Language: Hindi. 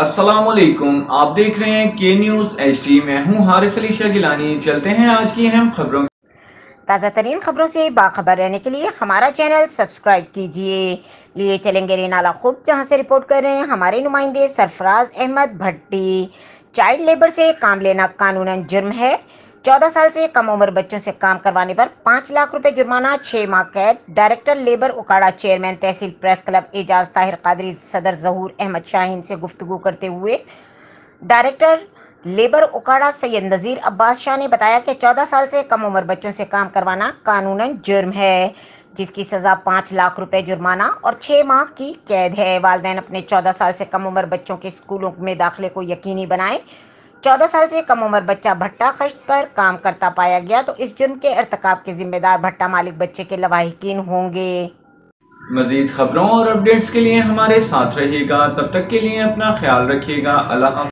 अस्सलामुअलैकुम, आप देख रहे हैं के न्यूज़ HD। मैं हूं हारिस अली शाह गिलानी। चलते हैं आज की अहम खबरों। ताज़ा तरीन खबरों से बाखबर रहने के लिए हमारा चैनल सब्सक्राइब कीजिए। लिए चलेंगे रेनाला खुर्द, जहां से रिपोर्ट कर रहे हैं हमारे नुमाइंदे सरफराज अहमद भट्टी। चाइल्ड लेबर से काम लेना कानूनन जुर्म है। 14 साल से कम उम्र बच्चों से काम करवाने पर 5 लाख रुपए जुर्माना, 6 माह कैद। डायरेक्टर लेबर उकाड़ा चेयरमैन तहसील प्रेस क्लब एजाज ताहिर कादरी सदर जहूर अहमद शाहीन से गुफ्तगू करते हुए डायरेक्टर लेबर उकाड़ा सैयद नज़ीर अब्बास शाह ने बताया कि 14 साल से कम उम्र बच्चों से काम करवाना कानूनन जुर्म है, जिसकी सज़ा 5 लाख रुपए जुर्माना और 6 माह की कैद है। वालिदैन अपने 14 साल से कम उम्र बच्चों के स्कूलों में दाखिले को यकीनी बनाएं। 14 साल से कम उम्र बच्चा भट्टा खश्त पर काम करता पाया गया तो इस जुर्म के इर्तिकाब के जिम्मेदार भट्टा मालिक बच्चे के लवाहिकीन होंगे। मजीद खबरों और अपडेट्स के लिए हमारे साथ रहिएगा। तब तक के लिए अपना ख्याल रखिएगा। अल्लाह हाफ़िज़।